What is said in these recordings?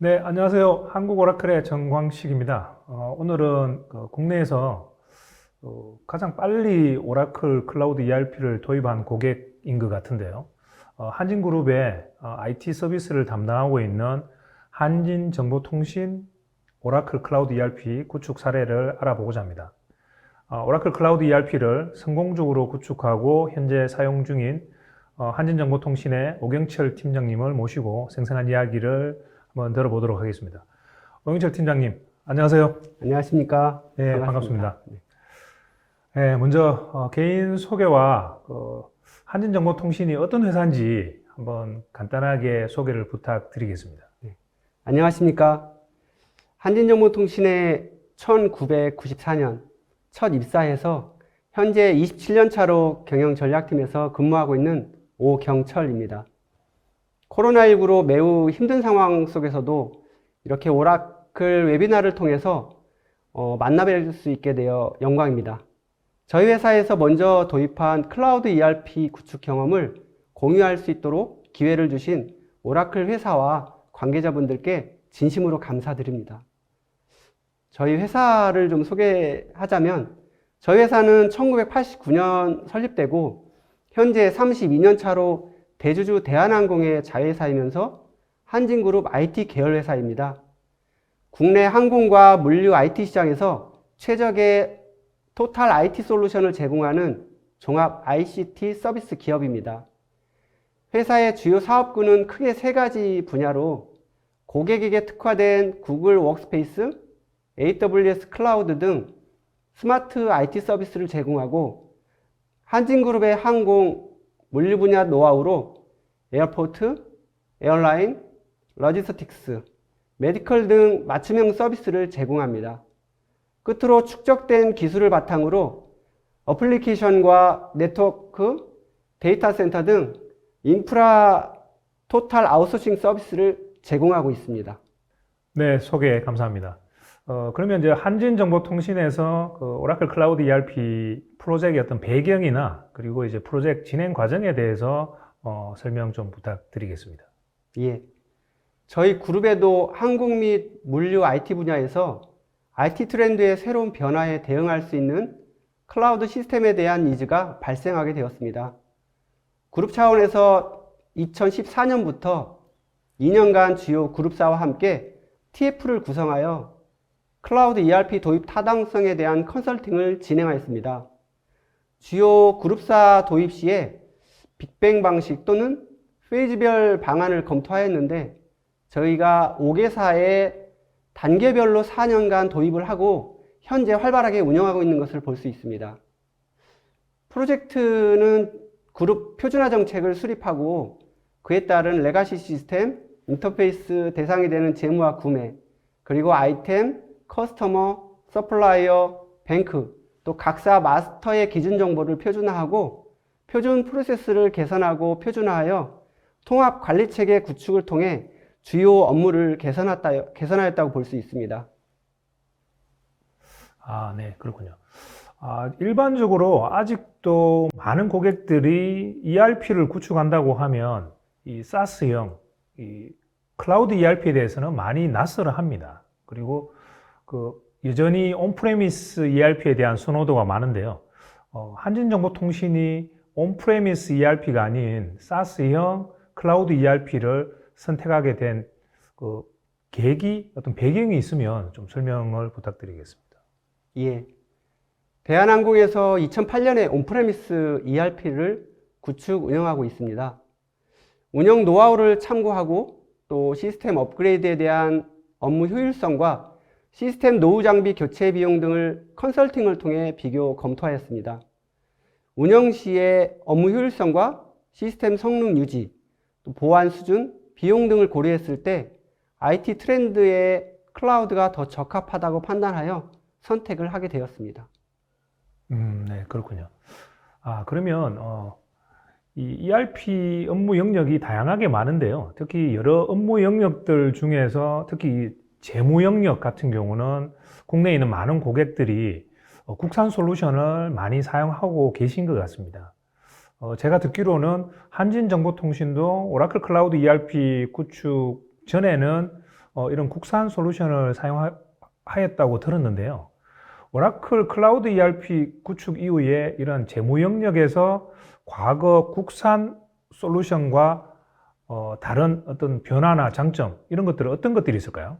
네, 안녕하세요. 한국 오라클의 정광식입니다. 오늘은 국내에서 가장 빨리 오라클 클라우드 ERP를 도입한 고객인 것 같은데요. 한진그룹의 IT 서비스를 담당하고 있는 한진정보통신 오라클 클라우드 ERP 구축 사례를 알아보고자 합니다. 오라클 클라우드 ERP를 성공적으로 구축하고 현재 사용 중인 한진정보통신의 오경철 팀장님을 모시고 생생한 이야기를 한번 들어보도록 하겠습니다. 오경철 팀장님, 안녕하세요. 안녕하십니까? 네, 반갑습니다. 네, 먼저 개인 소개와 한진정보통신이 어떤 회사인지 한번 간단하게 소개를 부탁드리겠습니다. 안녕하십니까? 한진정보통신에 1994년 첫 입사해서 현재 27년 차로 경영전략팀에서 근무하고 있는 오경철입니다. 코로나19로 매우 힘든 상황 속에서도 이렇게 오라클 웨비나를 통해서 만나뵐 수 있게 되어 영광입니다. 저희 회사에서 먼저 도입한 클라우드 ERP 구축 경험을 공유할 수 있도록 기회를 주신 오라클 회사와 관계자분들께 진심으로 감사드립니다. 저희 회사를 좀 소개하자면 저희 회사는 1989년 설립되고 현재 32년 차로 대주주 대한항공의 자회사이면서 한진그룹 IT 계열 회사입니다. 국내 항공과 물류 IT 시장에서 최적의 토탈 IT 솔루션을 제공하는 종합 ICT 서비스 기업입니다. 회사의 주요 사업군은 크게 세 가지 분야로 고객에게 특화된 구글 워크스페이스, AWS 클라우드 등 스마트 IT 서비스를 제공하고 한진그룹의 항공, 물류 분야 노하우로 에어포트, 에어라인, 로지스틱스, 메디컬 등 맞춤형 서비스를 제공합니다. 끝으로 축적된 기술을 바탕으로 어플리케이션과 네트워크, 데이터 센터 등 인프라 토탈 아웃소싱 서비스를 제공하고 있습니다. 네, 소개 감사합니다. 그러면 이제 한진정보통신에서 오라클 클라우드 ERP 프로젝트의 어떤 배경이나 그리고 이제 프로젝트 진행 과정에 대해서 설명 좀 부탁드리겠습니다. 예. 저희 그룹에도 항공 및 물류 IT 분야에서 IT 트렌드의 새로운 변화에 대응할 수 있는 클라우드 시스템에 대한 니즈가 발생하게 되었습니다. 그룹 차원에서 2014년부터 2년간 주요 그룹사와 함께 TF를 구성하여 클라우드 ERP 도입 타당성에 대한 컨설팅을 진행하였습니다. 주요 그룹사 도입 시에 빅뱅 방식 또는 페이지별 방안을 검토하였는데 저희가 5개사에 단계별로 4년간 도입을 하고 현재 활발하게 운영하고 있는 것을 볼 수 있습니다. 프로젝트는 그룹 표준화 정책을 수립하고 그에 따른 레가시 시스템, 인터페이스 대상이 되는 재무와 구매, 그리고 아이템, 커스터머, 서플라이어, 뱅크, 또 각사 마스터의 기준 정보를 표준화하고 표준 프로세스를 개선하고 표준화하여 통합 관리체계 구축을 통해 주요 업무를 개선하였다고 볼 수 있습니다. 네, 그렇군요. 일반적으로 아직도 많은 고객들이 ERP를 구축한다고 하면 이 SaaS형, 이 클라우드 ERP에 대해서는 많이 낯설어 합니다. 그리고 여전히 온프레미스 ERP에 대한 선호도가 많은데요. 한진정보통신이 온프레미스 ERP가 아닌 SaaS형 클라우드 ERP를 선택하게 된 계기, 어떤 배경이 있으면 좀 설명을 부탁드리겠습니다. 예. 대한항공에서 2008년에 온프레미스 ERP를 구축 운영하고 있습니다. 운영 노하우를 참고하고 또 시스템 업그레이드에 대한 업무 효율성과 시스템 노후 장비 교체 비용 등을 컨설팅을 통해 비교 검토하였습니다. 운영 시의 업무 효율성과 시스템 성능 유지, 또 보안 수준, 비용 등을 고려했을 때 IT 트렌드에 클라우드가 더 적합하다고 판단하여 선택을 하게 되었습니다. 네, 그렇군요. 그러면 이 ERP 업무 영역이 다양하게 많은데요. 특히 여러 업무 영역들 중에서 특히 재무 영역 같은 경우는 국내에 있는 많은 고객들이 국산 솔루션을 많이 사용하고 계신 것 같습니다. 제가 듣기로는 한진정보통신도 오라클 클라우드 ERP 구축 전에는 이런 국산 솔루션을 사용하였다고 들었는데요. 오라클 클라우드 ERP 구축 이후에 이런 재무 영역에서 과거 국산 솔루션과 다른 어떤 변화나 장점 이런 것들은 어떤 것들이 있을까요?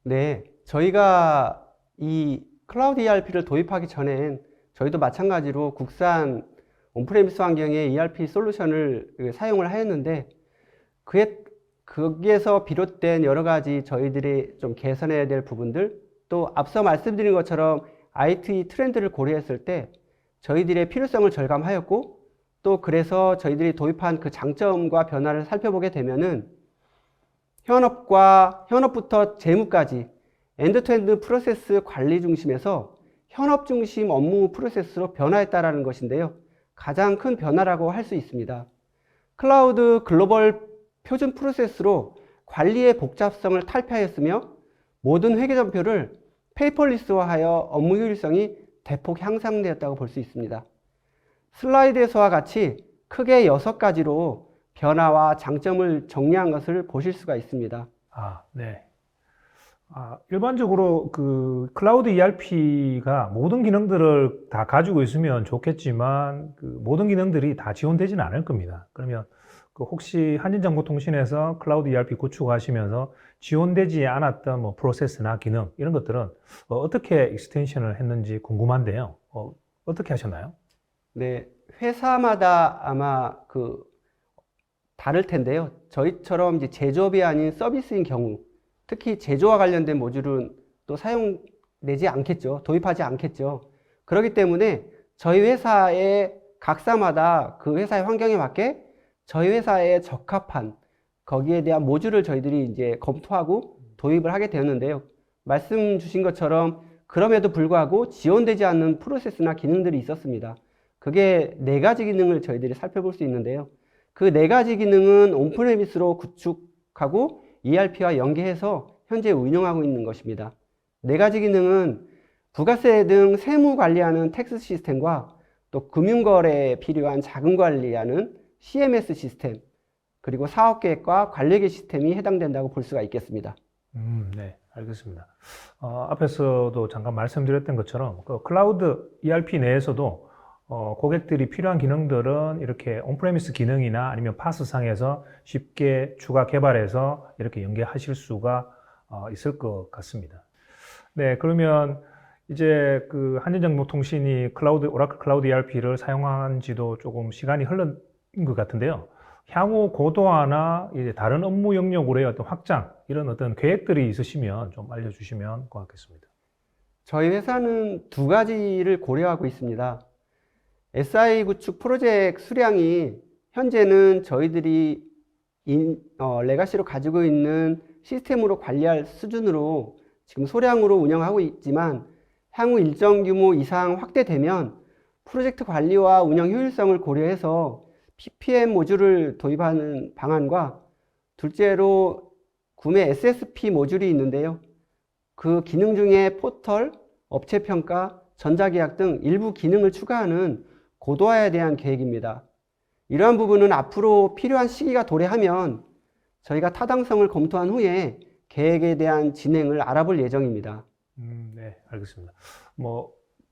네, 저희가 이 클라우드 ERP를 도입하기 전엔 저희도 마찬가지로 국산 온프레미스 환경의 ERP 솔루션을 사용을 하였는데 거기에서 비롯된 여러 가지 저희들이 좀 개선해야 될 부분들, 또 앞서 말씀드린 것처럼 IT 트렌드를 고려했을 때 저희들의 필요성을 절감하였고, 또 그래서 저희들이 도입한 그 장점과 변화를 살펴보게 되면은 현업부터 재무까지 엔드투엔드 프로세스 관리 중심에서 현업 중심 업무 프로세스로 변화했다라는 것인데요. 가장 큰 변화라고 할 수 있습니다. 클라우드 글로벌 표준 프로세스로 관리의 복잡성을 탈피하였으며 모든 회계전표를 페이퍼리스화하여 업무 효율성이 대폭 향상되었다고 볼 수 있습니다. 슬라이드에서와 같이 크게 6가지로 변화와 장점을 정리한 것을 보실 수가 있습니다. 네. 일반적으로 그 클라우드 ERP가 모든 기능들을 다 가지고 있으면 좋겠지만 그 모든 기능들이 다 지원되지는 않을 겁니다. 그러면 그 혹시 한진정보통신에서 클라우드 ERP 구축하시면서 지원되지 않았던 뭐 프로세스나 기능 이런 것들은 어떻게 익스텐션을 했는지 궁금한데요. 어떻게 하셨나요? 네, 회사마다 아마 다를 텐데요. 저희처럼 이제 제조업이 아닌 서비스인 경우, 특히 제조와 관련된 모듈은 또 사용되지 않겠죠. 도입하지 않겠죠. 그렇기 때문에 저희 회사의 각사마다 그 회사의 환경에 맞게 저희 회사에 적합한 거기에 대한 모듈을 저희들이 이제 검토하고 도입을 하게 되었는데요. 말씀 주신 것처럼 그럼에도 불구하고 지원되지 않는 프로세스나 기능들이 있었습니다. 그게 4가지 기능을 저희들이 살펴볼 수 있는데요. 그 4가지 기능은 온프레미스로 구축하고 ERP와 연계해서 현재 운영하고 있는 것입니다. 4가지 기능은 부가세 등 세무 관리하는 텍스 시스템과 또 금융거래에 필요한 자금 관리하는 CMS 시스템, 그리고 사업계획과 관리계 시스템이 해당된다고 볼 수가 있겠습니다. 네, 알겠습니다. 앞에서도 잠깐 말씀드렸던 것처럼 그 클라우드 ERP 내에서도 고객들이 필요한 기능들은 이렇게 온프레미스 기능이나 아니면 파스상에서 쉽게 추가 개발해서 이렇게 연계하실 수가 있을 것 같습니다. 네, 그러면 이제 그 한진정보통신이 오라클 클라우드 ERP를 사용한 지도 조금 시간이 흘른 것 같은데요. 향후 고도화나 이제 다른 업무 영역으로의 어떤 확장, 이런 어떤 계획들이 있으시면 좀 알려주시면 고맙겠습니다. 저희 회사는 2가지를 고려하고 있습니다. SI 구축 프로젝트 수량이 현재는 저희들이 레가시로 가지고 있는 시스템으로 관리할 수준으로 지금 소량으로 운영하고 있지만 향후 일정 규모 이상 확대되면 프로젝트 관리와 운영 효율성을 고려해서 PPM 모듈을 도입하는 방안과 둘째로 구매 SSP 모듈이 있는데요. 그 기능 중에 포털, 업체평가, 전자계약 등 일부 기능을 추가하는 고도화에 대한 계획입니다. 이러한 부분은 앞으로 필요한 시기가 도래하면 저희가 타당성을 검토한 후에 계획에 대한 진행을 알아볼 예정입니다. 네, 알겠습니다.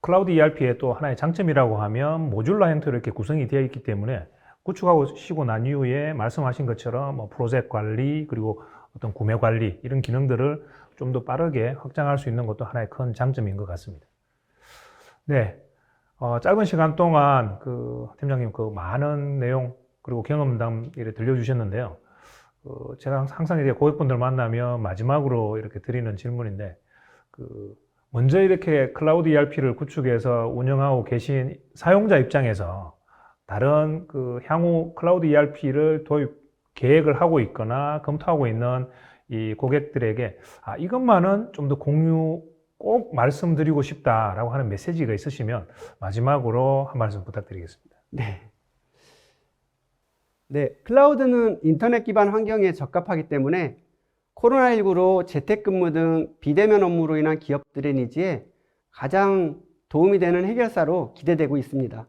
클라우드 ERP의 또 하나의 장점이라고 하면 모듈라 형태로 이렇게 구성이 되어 있기 때문에 구축하시고 난 이후에 말씀하신 것처럼 프로젝트 관리 그리고 어떤 구매 관리 이런 기능들을 좀 더 빠르게 확장할 수 있는 것도 하나의 큰 장점인 것 같습니다. 네, 짧은 시간 동안 팀장님 많은 내용 그리고 경험담 들려주셨는데요. 제가 항상 이제 고객분들 만나면 마지막으로 이렇게 드리는 질문인데, 먼저 이렇게 클라우드 ERP를 구축해서 운영하고 계신 사용자 입장에서 다른 향후 클라우드 ERP를 도입 계획을 하고 있거나 검토하고 있는 이 고객들에게 이것만은 좀 더 공유 꼭 말씀드리고 싶다라고 하는 메시지가 있으시면 마지막으로 한 말씀 부탁드리겠습니다. 네, 클라우드는 인터넷 기반 환경에 적합하기 때문에 코로나19로 재택근무 등 비대면 업무로 인한 기업들의 니즈에 가장 도움이 되는 해결사로 기대되고 있습니다.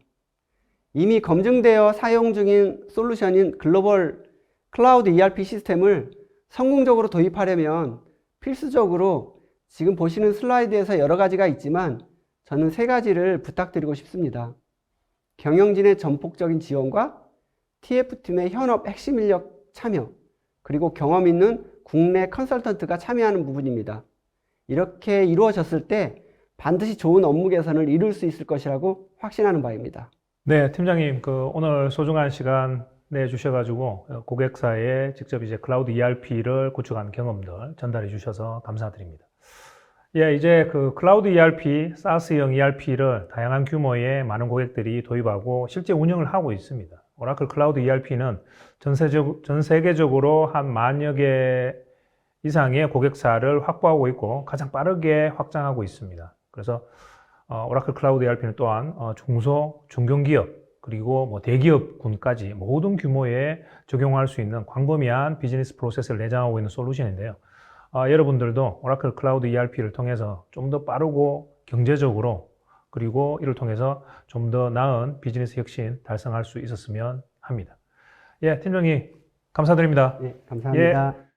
이미 검증되어 사용 중인 솔루션인 글로벌 클라우드 ERP 시스템을 성공적으로 도입하려면 필수적으로 지금 보시는 슬라이드에서 여러 가지가 있지만 저는 세 가지를 부탁드리고 싶습니다. 경영진의 전폭적인 지원과 TF팀의 현업 핵심 인력 참여, 그리고 경험 있는 국내 컨설턴트가 참여하는 부분입니다. 이렇게 이루어졌을 때 반드시 좋은 업무 개선을 이룰 수 있을 것이라고 확신하는 바입니다. 네, 팀장님, 오늘 소중한 시간 내주셔가지고 고객사에 직접 이제 클라우드 ERP를 구축한 경험들 전달해 주셔서 감사드립니다. 예, 이제 클라우드 ERP, SaaS형 ERP를 다양한 규모의 많은 고객들이 도입하고 실제 운영을 하고 있습니다. 오라클 클라우드 ERP는 전 세계적으로 한 10,000여 개 이상의 고객사를 확보하고 있고 가장 빠르게 확장하고 있습니다. 그래서 오라클 클라우드 ERP는 또한 중소, 중견기업 그리고 대기업군까지 모든 규모에 적용할 수 있는 광범위한 비즈니스 프로세스를 내장하고 있는 솔루션인데요. 여러분들도 오라클 클라우드 ERP를 통해서 좀 더 빠르고 경제적으로 그리고 이를 통해서 좀 더 나은 비즈니스 혁신 달성할 수 있었으면 합니다. 예, 팀장님 감사드립니다. 네, 감사합니다. 예.